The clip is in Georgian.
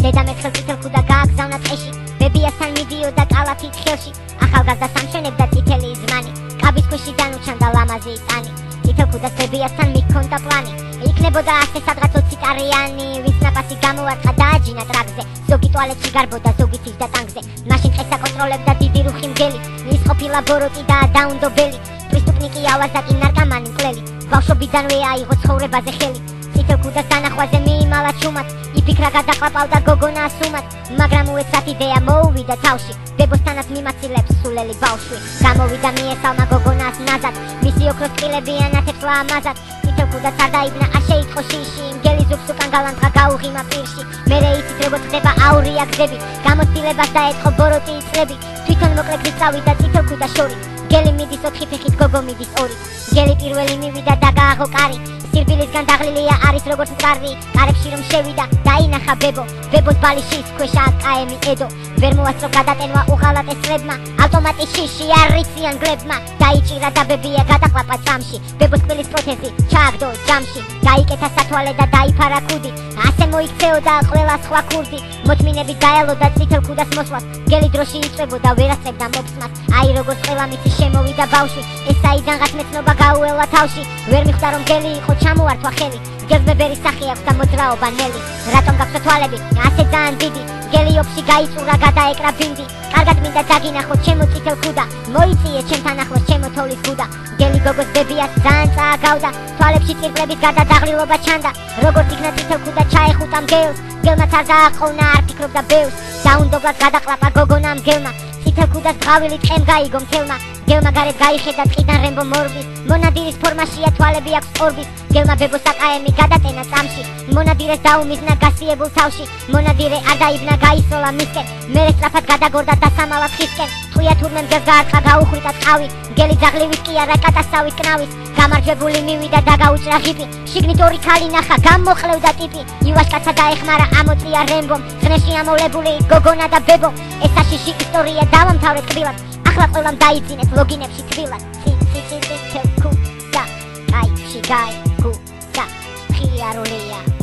დედამეთხელ წითელქუდა გააგზავნა ტყეში ბებიასთან მიდიოდა კალათით ხელში ახალგაზრდა სამშვენებდა წითელი ზმანი კაბის ქვეში დანუჩანდა ლამაზი ტანი წითელქუდას ბებიასთან მიქონდა პლანი იქნებოდა ასე სადღაც 20 ტარიანი ვის ნაპასი გამოარტყა დააჯინა ტრაქზე ზოგი ტუალეტში გარბოდა ზოგი ციხდა ტანგზე მაშინ ტყეს აკონტროლებდა დიდი რუხი მგელი ის ყოფილა ბოროტი და დაუნდობელი პრისტუპნიკი ავაზაკი ნარკამანი მკვლელი ბავშვობიდანვე აიღო ცხოვრებაზე ხელი წითელქუდას დანახვაზე მიიმალა ჩუმად იფიქრა გადაყლაპავდა გოგონას უმად მაგრამ უეცრად იდეა მოუვიდა თავში ბებოსთანაც მიმაცილებს სულელი ბავშვი გამოვიდა მიესალმა გოგონას ნაზად მისი ოქროს წყილები ანათებს ლამაზად წითელქუდას არ დაიბნა არ შეიტყო შიში მგელი ზურგს უკან გალანძღა გაუღიმა პირში მერე იცით როგორ ხდება აურია გზები გამოცდილებას დაეწყო ბოროტი იწლები თვითონ მოკლე გზით წავიდა წითელქუდას შორი მგელი მიდის 4 ფეხით გოგო მიდის 2 მგელი პირველი მივიდა და გააღო კარი სირბილისგან დაღლილია არის როგორც მყარი კარებში რომ შევიდა დაინახა ბებოს ბალიშის ქვეშა აკაემი ედო ვერ მოასწრო გადატენვა უღალატეს წლებმა ავტომატის შიში არ რიციან გლებმა დაიჭირა და ბებია გადაყლაპა წამში ბებოს კბილის პროთეზი ჩააგდო ჯამში გაიკეთა სათვალე და დაიფარა ქუდი ასე მოიქცეოდა ყველა სხვა ქურდი მოთმინებით დაელოდა წითელქუდას მოსვლას მგელი დროში იწვებოდა ვერასწრებდა მოფსმას აი როგორც ყველა მიცი შემოვიდა ბავშვი ეს საიდანღაც მეცნობა გაუელა თავში ვერ მიხვდა რომ მგელი იყო ჩამოართვა ხელი მგელს ბებერის სახე აქვს და მოძრაობა ნელი რატომ გაქვსო თვალები ასე ძალიან დიდი მგელი ოფში გაიწურა გადაეკრა ბინდი კარგად მინდა დაგინახოთ ჩემო წითელქუდა მოიწიე ჩემთან ახლოს ჩემო თოვლის გუდა მგელი გოგოს ბებიას ძალიან წააგავდა თვალებში წირკლების გადადაღლილობა ჩანდა როგორც იქნა წითელქუდა ჩაეხუტა მგელს მგელმაც არ დააყოვნა არ ფიქრობდა ბევს დაუნდობლად გადაყლაპა გოგონა მგელმა წითელქუდას ბღავილი ტყემ გაიგო მთელმა მგელმა გარეთ გაიხედა ტყიდან რემბო მორბის მონადირის ფორმაშია თვალები აქვს ორბის მგელმა ბებოს აკაემი გადატენა წამში მონადირეს დაუმიზნა გასიებულ თავში მონადირე არ დაიბნა გაისროლა მისკენ მერე სწრაფად გადაგორდა დასამალად ხისკენ ტყვია თურმე მგელს გაარტყა გაუხრიტა წყავი მგელი ძაღლივის კი არა კატასავის კნავის გამარჯვებული მივიდა და გაუჭრა ღიპი შიგნით ორი ქალი ნახა გამოხლევდა ტიპი ივაშკაცა დაეხმარა ამოწია რემბომ ხნეში ამოვლებული გოგონა და ბებო ეს საშიში ისტორია დავამთავრეთ კბილად ახლა ყველამ დაიძინეს ლოგინებში თბილად ციციციციციციცქუდა კაიფში გაიგუდა ხიარულია